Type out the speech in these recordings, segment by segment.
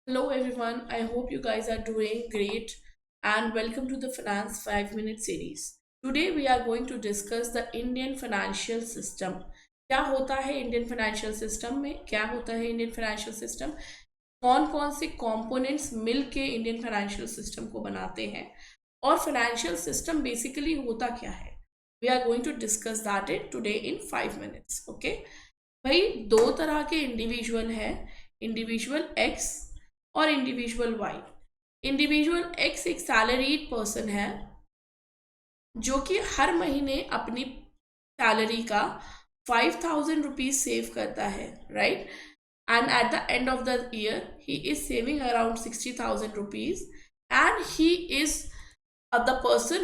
Hello everyone, I hope you guys are doing great and welcome to the Finance 5 Minute series. Today we are going to discuss the Indian financial system. क्या होता है Indian financial system में, क्या होता है Indian financial system, कौन कौन से कंपोनेंट्स मिल के इंडियन फाइनेंशियल सिस्टम को बनाते हैं और फाइनेंशियल सिस्टम बेसिकली होता क्या है. We are going to discuss that it today in 5 minutes. Okay भाई, दो तरह के इंडिविजुअल हैं, इंडिविजुअल एक्स और इंडिविजुअल वाई. इंडिविजुअल एक्स एक सैलरीड पर्सन है जो कि हर महीने अपनी सैलरी का 5,000 रुपीज सेव करता है, right. And at the end of the year he is saving around 60,000 rupees and he is the person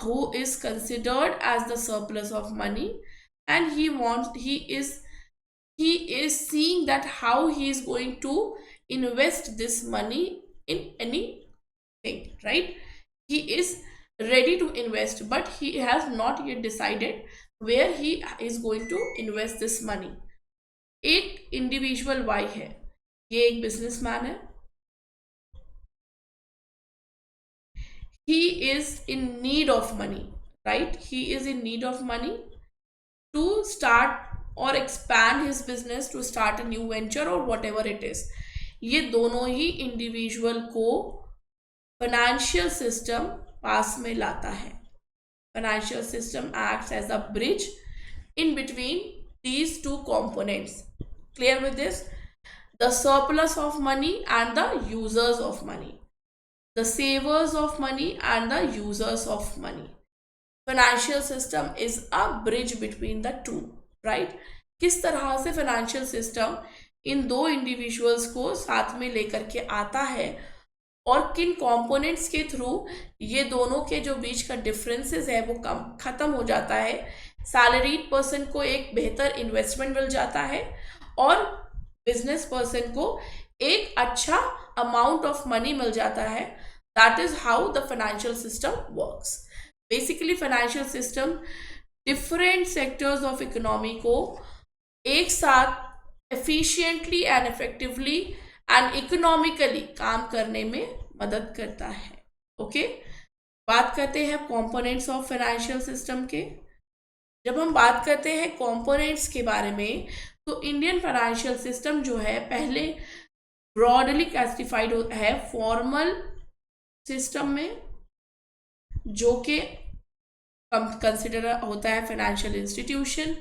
who is considered as the surplus of money, and he is seeing that how he is going to invest this money in anything, right. He is ready to invest, but he has not yet decided where he is going to invest this money. एक individual Y है, ये एक businessman है. He is in need of money, right. He is in need of money to start or expand his business, to start a new venture or whatever it is. ये दोनों ही individual को financial system पास में लाता है. Financial system acts as a bridge in between these two components. Clear with this? The surplus of money and the users of money, the savers of money and the users of money. Financial system is a bridge between the two, right. किस तरह से financial system in दो individuals को साथ में लेकर के आता है और किन कंपोनेंट्स के थ्रू ये दोनों के जो बीच का डिफरेंसेस है वो कम खत्म हो जाता है. सैलरीड पर्सन को एक बेहतर इन्वेस्टमेंट मिल जाता है और बिजनेस पर्सन को एक अच्छा अमाउंट ऑफ मनी मिल जाता है. That is how the financial system works. Basically financial system different sectors of economy को एक साथ efficiently and effectively and economically काम करने में मदद करता है. ओके, बात करते हैं कंपोनेंट्स ऑफ फाइनेंशियल सिस्टम के. जब हम बात करते हैं कंपोनेंट्स के बारे में तो इंडियन फाइनेंशियल सिस्टम जो है पहले ब्रॉडली क्लासिफाइड है फॉर्मल सिस्टम में, जो कि कंसिडर होता है financial institution,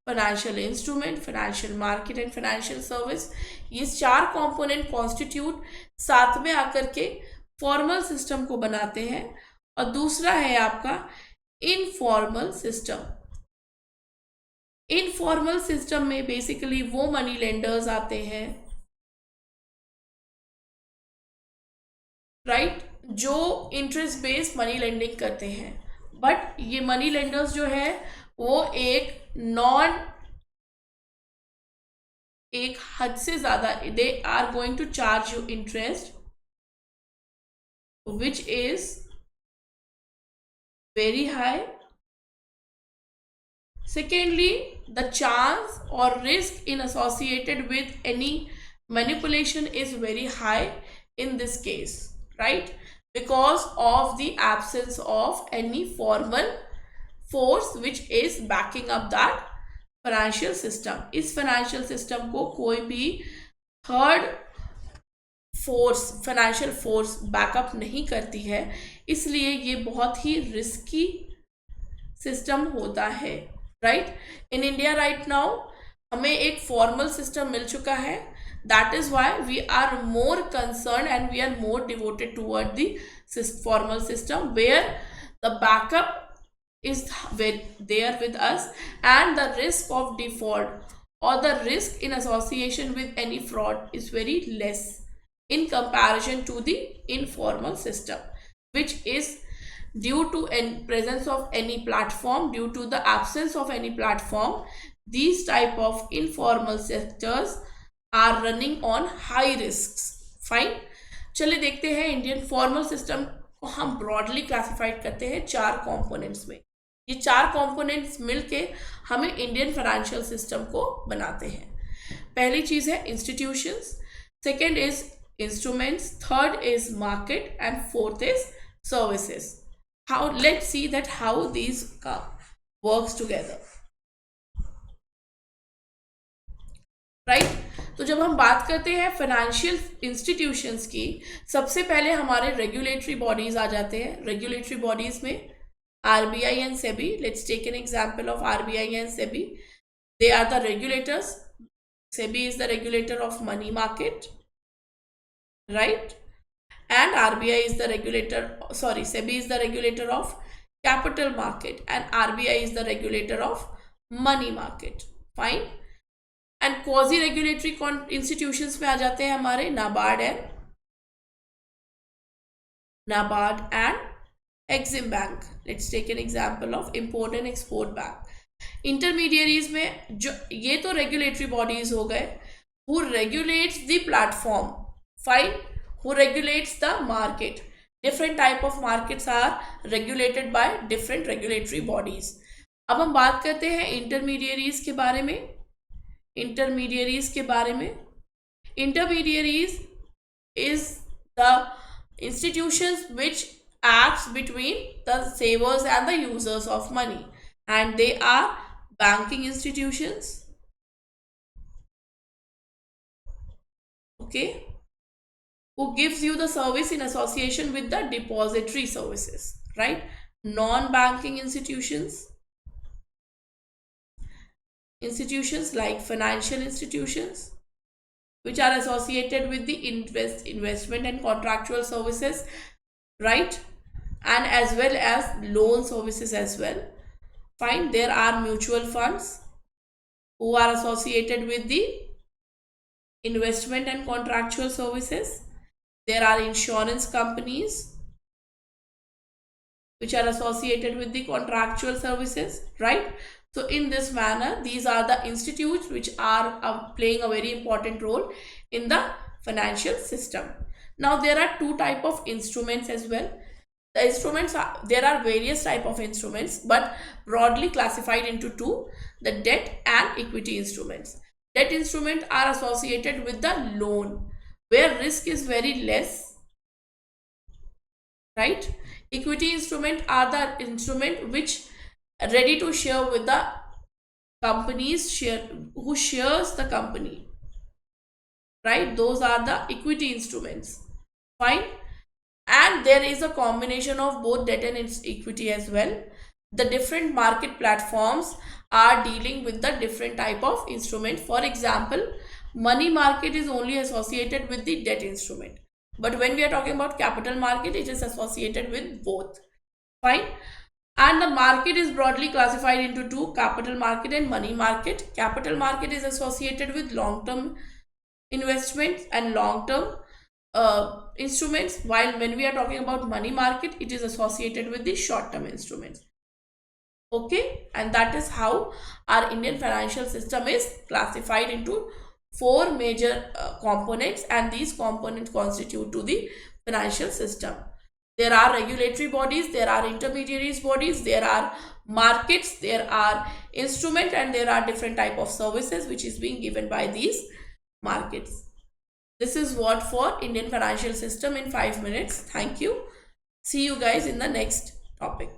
financial instrument, financial market and financial service. ये चार कंपोनेंट कॉन्स्टिट्यूट साथ में आकर के फॉर्मल सिस्टम को बनाते हैं. और दूसरा है आपका इनफॉर्मल सिस्टम. इनफॉर्मल सिस्टम में बेसिकली वो मनी लेंडर्स आते हैं, राइट, जो इंटरेस्ट बेस्ड मनी लेंडिंग करते हैं. बट ये मनी लेंडर्स जो है वो एक हद से ज्यादा they are going to charge you interest which is very high. Secondly, the chance or risk in associated with any manipulation is very high in this case, right? Because of the absence of any formal force which is backing up that financial system. इस financial system को कोई भी third force, financial force backup नहीं करती है, इसलिए ये बहुत ही रिस्की सिस्टम होता है, right. In India right now हमें एक फॉर्मल सिस्टम मिल चुका है. That is why we are more concern and we are more devoted toward the formal system where the backup is there with us and the risk of default or the risk in association with any fraud is very less in comparison to the informal system, which is due to presence of any platform, due to the absence of any platform. These type of informal sectors are running on high risks. Fine, चलिए देखते हैं. Indian formal system को हम broadly classified करते हैं चार components में. ये चार कंपोनेंट्स मिलके हमें इंडियन फाइनेंशियल सिस्टम को बनाते हैं. पहली चीज है institutions, second is instruments, third is market, and fourth is services. How, let's see that how these works together, right तो जब हम बात करते हैं फाइनेंशियल इंस्टीट्यूशंस की, सबसे पहले हमारे रेगुलेटरी बॉडीज आ जाते हैं. रेगुलेटरी बॉडीज में RBI and SEBI. Let's take an example of RBI and SEBI. They are the regulators. SEBI is the regulator of money market, right? And RBI is the regulator, sorry, SEBI is the regulator of capital market and RBI is the regulator of money market. Fine. And quasi regulatory institutions में आ जाते हैं हमारे NABARD and Exim Bank. Let's take an example of Import and Export Bank. Intermediaries में जो ये तो regulatory bodies हो गए, who regulates the platform. Fine. Who regulates the market. Different type of markets are regulated by different regulatory bodies. अब हम बात करते हैं intermediaries के बारे में. Intermediaries के बारे में. Intermediaries is the institutions which acts between the savers and the users of money, and they are banking institutions. Okay. Who gives you the service in association with the depository services, right? Non-banking institutions like financial institutions, which are associated with the investment and contractual services, right? And as well as loan services as well. Fine. There are mutual funds who are associated with the investment and contractual services. There are insurance companies which are associated with the contractual services, right? So in this manner, these are the institutes which are playing a very important role in the financial system. Now there are two type of instruments as well. The instruments are, there are various type of instruments, but broadly classified into two: the debt and equity instruments. Debt instruments are associated with the loan, where risk is very less, right? Equity instrument are the instrument which ready to share with the companies, who shares the company, right? Those are the equity instruments. Fine. And there is a combination of both debt and equity as well. The different market platforms are dealing with the different type of instrument. For example, money market is only associated with the debt instrument, but when we are talking about capital market, it is associated with both. Fine. And the market is broadly classified into two: capital market and money market. Capital market is associated with long-term investments and long-term instruments, while when we are talking about money market, it is associated with the short-term instruments. Okay, and that is how our Indian financial system is classified into four major components, and these components constitute to the financial system. There are regulatory bodies, there are intermediaries bodies, there are markets, there are instruments, and there are different type of services which is being given by these markets. This is what for Indian financial system in 5 minutes. Thank you. See you guys in the next topic.